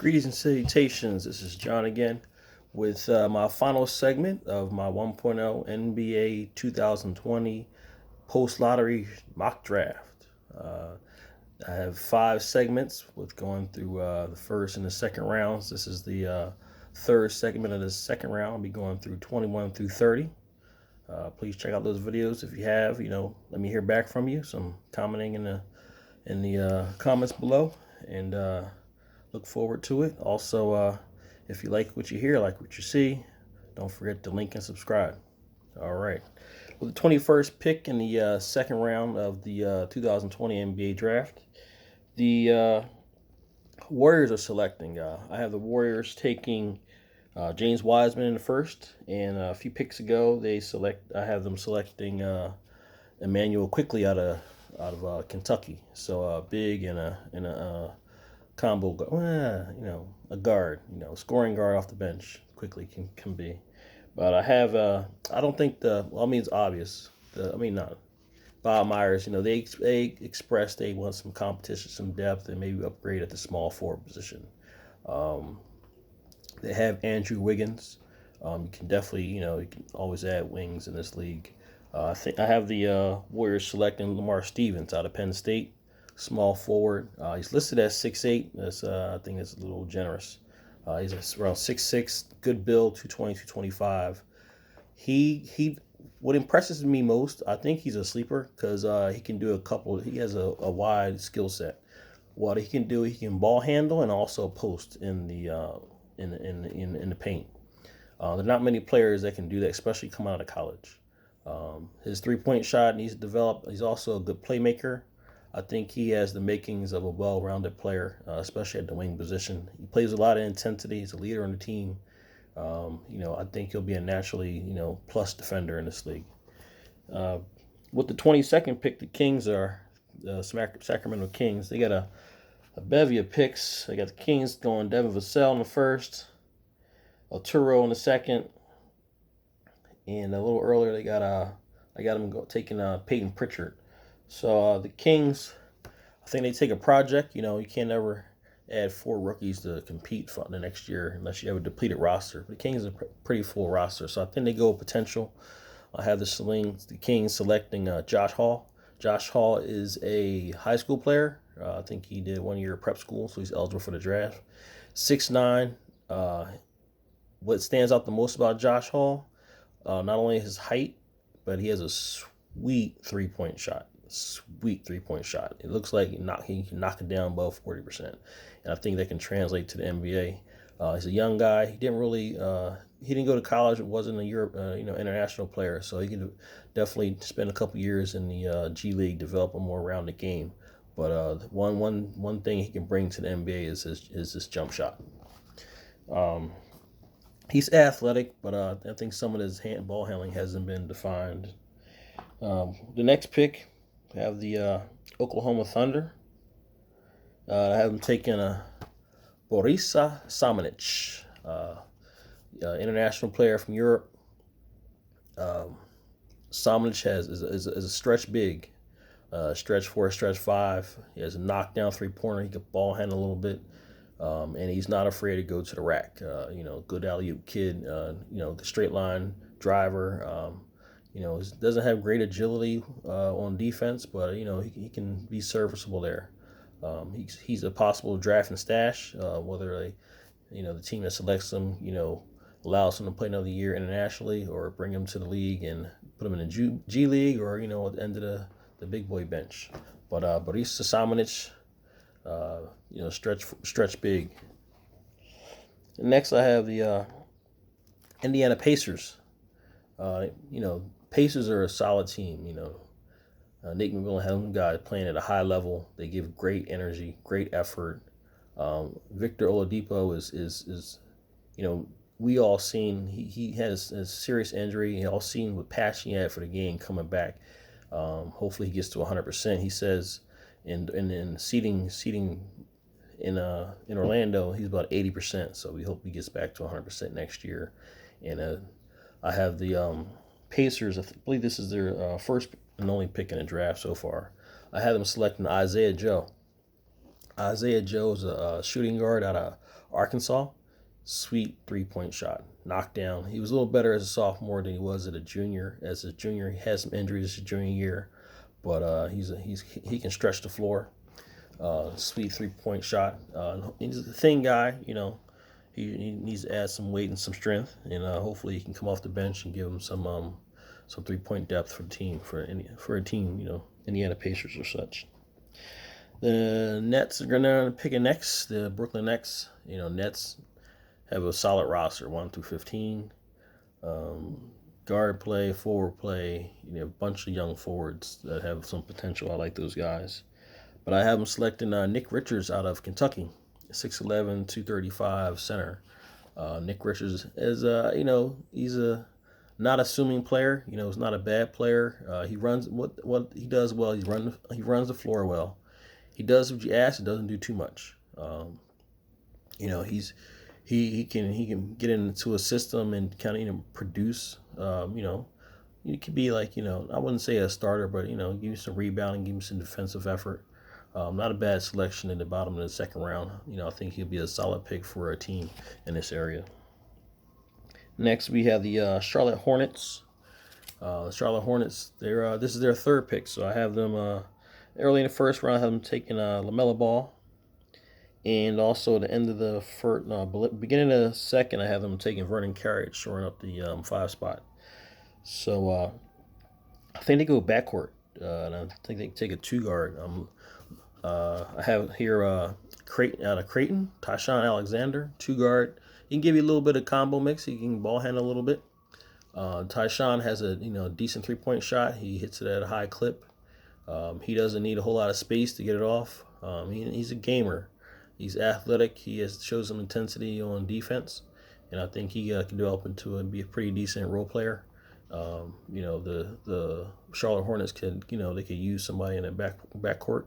Greetings and salutations. This is John again with my final segment of my 1.0 NBA 2020 post lottery mock draft. Uh, I have 5 segments with going through the first and the second rounds. This is the third segment of the second round. I'll be going through 21 through 30. Please check out those videos if you have. Let me hear back from you. Some commenting in the comments below, and look forward to it. Also, if you like what you hear, like what you see, don't forget to link and subscribe. All right. With the 21st pick in the second round of the 2020 NBA draft, the Warriors are selecting. I have the Warriors taking James Wiseman in the first, and a few picks ago I have them selecting Emmanuel Quickly out of Kentucky. So big and a combo, a guard, scoring guard off the bench quickly can be. But I don't think it's obvious. Not Bob Myers. They expressed they want some competition, some depth, and maybe upgrade at the small forward position. Um, they have Andrew Wiggins. You can definitely, you can always add wings in this league. I think I have the Warriors selecting Lamar Stevens out of Penn State, small forward. He's listed as 6'8". That's I think that's a little generous. He's around 6'6", good build, 220, 225. He what impresses me most, I think he's a sleeper because he can do a couple. He has a wide skill set. What he can do, he can ball handle and also post in the paint. There are not many players that can do that, especially coming out of college. His 3-point shot needs to develop. He's also a good playmaker. I think he has the makings of a well-rounded player, especially at the wing position. He plays a lot of intensity. He's a leader on the team. I think he'll be a naturally, plus defender in this league. Uh, with the 22nd pick, the Kings are the Sacramento Kings. They got a bevy of picks. They got the Kings going Devin Vassell in the first, Arturo in the second, and a little earlier I got them taking Peyton Pritchard. So the Kings, I think they take a project. You can't ever add 4 rookies to compete for the next year unless you have a depleted roster. But the Kings is a pretty full roster, so I think they go with potential. I have the Kings selecting Josh Hall. Josh Hall is a high school player. I think he did 1 year of prep school, so he's eligible for the draft. 6'9". What stands out the most about Josh Hall, not only his height, but he has a sweet 3-point shot. Sweet 3-point shot. It looks like he can knock it down above 40%, and I think that can translate to the NBA. He's a young guy. He didn't go to college. It wasn't a Europe, international player, so he can definitely spend a couple years in the G League, develop a more rounded game. But one thing he can bring to the NBA is his jump shot. He's athletic, but I think some of his ball handling hasn't been defined. The next pick, we have the Oklahoma Thunder. I have them taking Borisa Samanic, international player from Europe. Samanic is a stretch big, stretch 4, stretch 5. He has a knockdown 3-pointer. He can ball handle a little bit. And he's not afraid to go to the rack. Good alley-oop kid. Straight line driver. Doesn't have great agility on defense, but he can be serviceable there. He's a possible draft and stash. Whether the team that selects him, allows him to play another year internationally, or bring him to the league and put him in the G League, or at the end of the big boy bench. But Borisa Samanic. Stretch big. And next, I have the Indiana Pacers. Pacers are a solid team. Nate McMillan has them guys playing at a high level. They give great energy, great effort. Victor Oladipo is we all seen he has a serious injury. We all seen what passion he had for the game coming back. Hopefully he gets to 100%. He says in seating in Orlando, he's about 80%. So we hope he gets back to 100% next year. And I have the Pacers. I believe this is their first and only pick in the draft so far. I had them selecting Isaiah Joe Isaiah Joe's a shooting guard out of Arkansas. Sweet 3-point shot, knockdown. He was a little better as a sophomore than he was as a junior. As a junior, he had some injuries his junior year, but he can stretch the floor. Sweet 3-point shot. He's a thin guy, He needs to add some weight and some strength, and hopefully he can come off the bench and give him some 3-point depth for the team for a team, Indiana Pacers or such. The Nets are gonna pick a next. The Brooklyn Nets, Nets have a solid roster, 1 through 15. Guard play, forward play, a bunch of young forwards that have some potential. I like those guys. But I have them selecting Nick Richards out of Kentucky, 6'11", 235 center. Nick Richards is, he's a not assuming player. He's not a bad player. He runs what he does well. He runs the floor well. He does what you ask. He doesn't do too much. He can get into a system and kind of produce. He could be like I wouldn't say a starter, but give you some rebounding, give him some defensive effort. Not a bad selection in the bottom of the second round. I think he'll be a solid pick for a team in this area. Next, we have the Charlotte Hornets. Charlotte Hornets. This is their third pick, so I have them early in the first round. I have them taking LaMelo Ball, and also at the end of the first, beginning of the second, I have them taking Vernon Carriage, shoring up the 5 spot. So I think they go backcourt, and I think they take a 2 guard. I have here Creighton out of Creighton, Tyshawn Alexander, 2 guard. He can give you a little bit of combo mix. He can ball handle a little bit. Tyshawn has a decent 3-point shot. He hits it at a high clip. He doesn't need a whole lot of space to get it off. He's a gamer. He's athletic. He shows some intensity on defense, and I think he can develop into be a pretty decent role player. The Charlotte Hornets they could use somebody in the backcourt.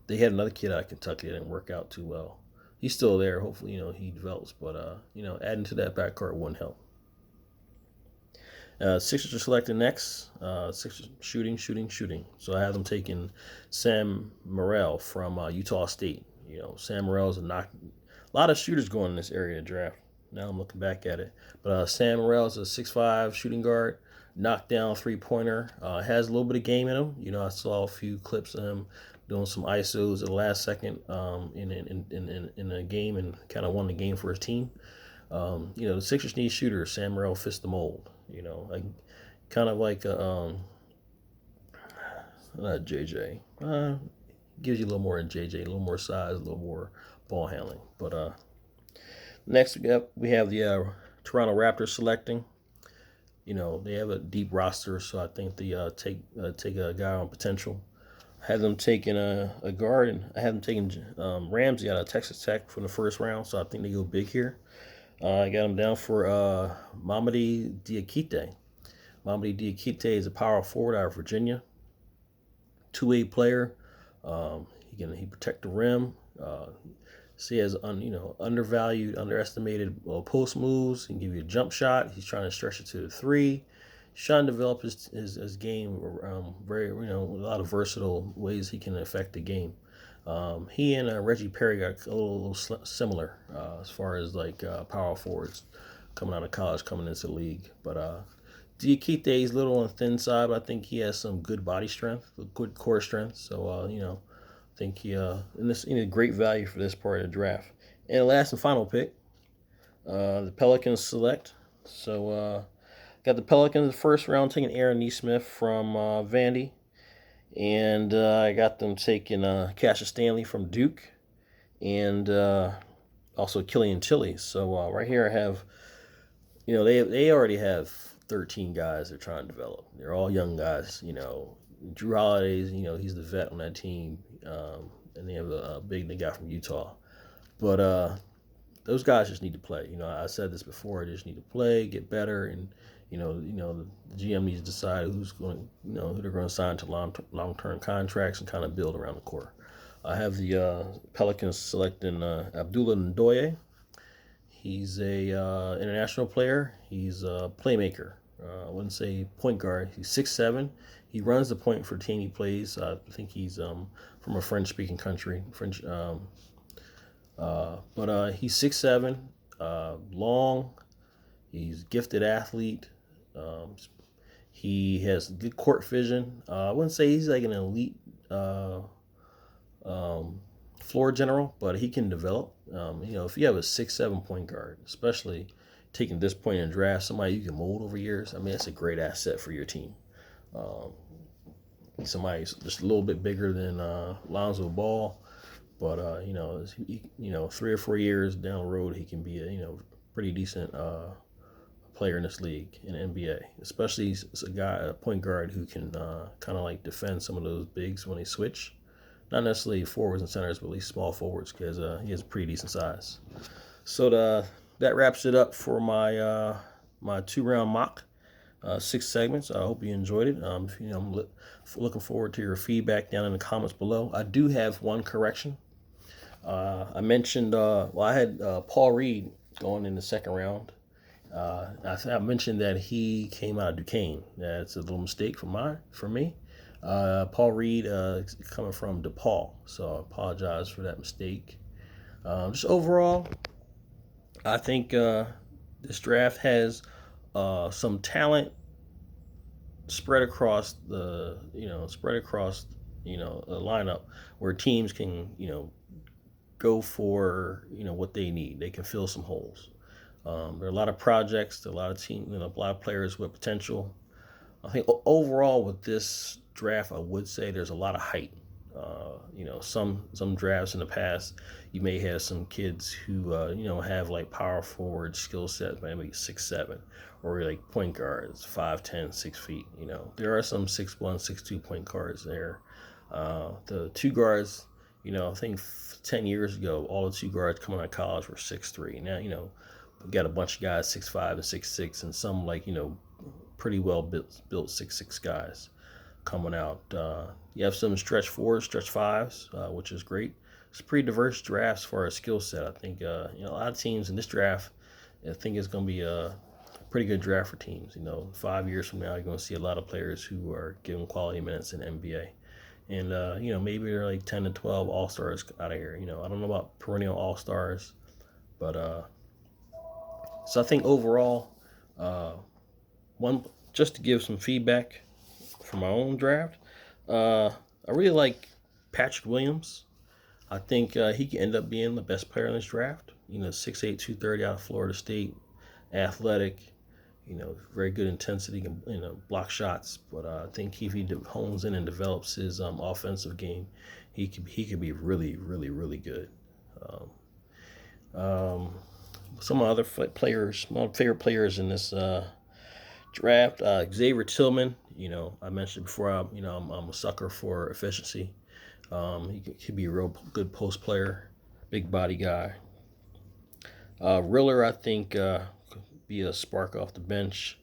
They had another kid out of Kentucky that didn't work out too well. He's still there. Hopefully, he develops. But adding to that backcourt wouldn't help. Sixers are selecting next. Sixers shooting. So I have them taking Sam Morril from Utah State. Sam Morril's a lot of shooters going in this area of draft. Now I'm looking back at it. But Sam Morril is a 6'5" shooting guard, knockdown 3-pointer. Has a little bit of game in him. I saw a few clips of him doing some ISOs at the last second in a game and kind of won the game for his team. The Sixers need shooters. Sam Morril fits the mold. Kind of like not JJ. Gives you a little more than JJ, a little more size, a little more ball handling. But next we have the Toronto Raptors selecting. They have a deep roster, so I think they take a guy on potential. I have them taking a guard, and I have them taking Ramsey out of Texas Tech from the first round, so I think they go big here. I got him down for Mamadi Diakite. Mamadi Diakite is a power forward out of Virginia. 2-way player. He protect the rim. He has undervalued, underestimated post moves. He can give you a jump shot. He's trying to stretch it to the 3. He's trying to develop his game very a lot of versatile ways he can affect the game. He and Reggie Perry got a little similar as far as power forwards coming out of college, coming into the league. But Diakite is a little on the thin side, but I think he has some good body strength, good core strength. So I think he great value for this part of the draft. And the last and final pick, the Pelicans select. So got the Pelicans in the first round taking Aaron Nesmith from Vandy. And I got them taking Cassius Stanley from Duke, and also Killian Tilly. So right here I have, they already have 13 guys they're trying to develop. They're all young guys. Drew Holiday's, he's the vet on that team, and they have a big guy from Utah. But those guys just need to play. I said this before. They just need to play, get better, and the GM needs to decide who's going, who they're going to sign to long-term contracts and kind of build around the core. I have the Pelicans selecting Abdullah Ndoye. He's a international player. He's a playmaker. I wouldn't say point guard. He's 6'7". He runs the point for the team he plays. I think he's from a French-speaking country. But he's 6'7", long. He's a gifted athlete. Um, he has good court vision. I wouldn't say he's like an elite um, floor general, but he can develop. If you have a 6'7" point guard, especially taking this point in the draft, somebody you can mold over years, I mean, that's a great asset for your team. Um, Somebody's just a little bit bigger than Lonzo Ball, but 3 or 4 years down the road, he can be a pretty decent player in this league in the NBA. Especially he's a point guard who can kind of like defend some of those bigs when they switch. Not necessarily forwards and centers, but at least small forwards because he has a pretty decent size. So that wraps it up for my 2-round mock. 6 segments. I hope you enjoyed it. I'm looking forward to your feedback down in the comments below. I do have one correction. I mentioned, I had Paul Reed going in the second round. I mentioned that he came out of Duquesne. That's a little mistake for me. Paul Reed is coming from DePaul, so I apologize for that mistake. Just overall, I think this draft has some talent spread across the lineup where teams can go for what they need. They can fill some holes. There are a lot of projects, there are a lot of teams, a lot of players with potential. I think overall with this draft, I would say there's a lot of height. Some drafts in the past, you may have some kids who have like power forward skill sets, maybe 6'7", or like point guards 5'10", 6 feet. There are some 6'1", 6'2" point guards there. The two guards, I think 10 years ago, all the two guards coming out of college were 6'3". Now we got a bunch of guys 6'5" and 6'6", and some pretty well built 6'6" guys coming out. You have some stretch 4s, stretch 5s, which is great. It's a pretty diverse draft for a skill set. I think a lot of teams in this draft, I think it's going to be a pretty good draft for teams. 5 years from now, you're going to see a lot of players who are given quality minutes in the NBA. And, maybe they're like 10 to 12 all-stars out of here. I don't know about perennial all-stars, but so I think overall, just to give some feedback for my own draft, I really like Patrick Williams. I think he can end up being the best player in this draft. 6'8", 230 out of Florida State, athletic, very good intensity, can block shots. But I think if he hones in and develops his offensive game, he could be really, really, really good. Some other players, my favorite players in this draft, Xavier Tillman. I mentioned before, I'm a sucker for efficiency. He could be a real good post player, big body guy. Riller, I think, could be a spark off the bench.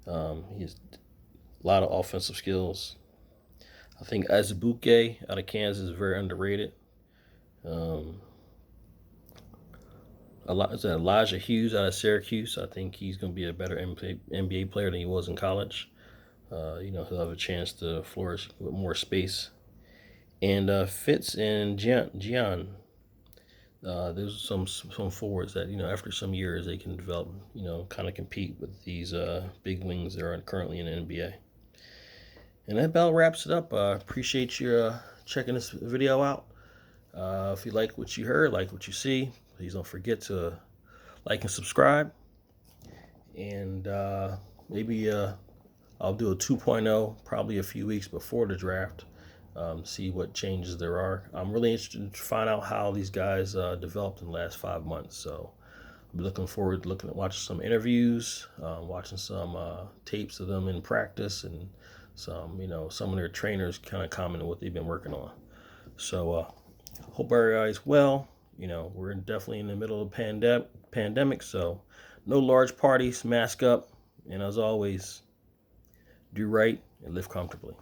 He has a lot of offensive skills. I think Azubuike out of Kansas is very underrated. Elijah Hughes out of Syracuse. I think he's going to be a better NBA player than he was in college. He'll have a chance to flourish with more space. And Fitz and Gian, there's some forwards that after some years they can develop, kind of compete with these big wings that are currently in the NBA. And that about wraps it up. I appreciate you checking this video out. If you like what you heard, like what you see, please don't forget to like and subscribe. And maybe I'll do a 2.0 probably a few weeks before the draft. See what changes there are. I'm really interested to find out how these guys developed in the last 5 months. So I'm looking forward to watching some interviews, watching some tapes of them in practice, and some of their trainers kind of commenting what they've been working on. So hope everybody's well. We're definitely in the middle of a pandemic, so no large parties, mask up, and as always, do right and live comfortably.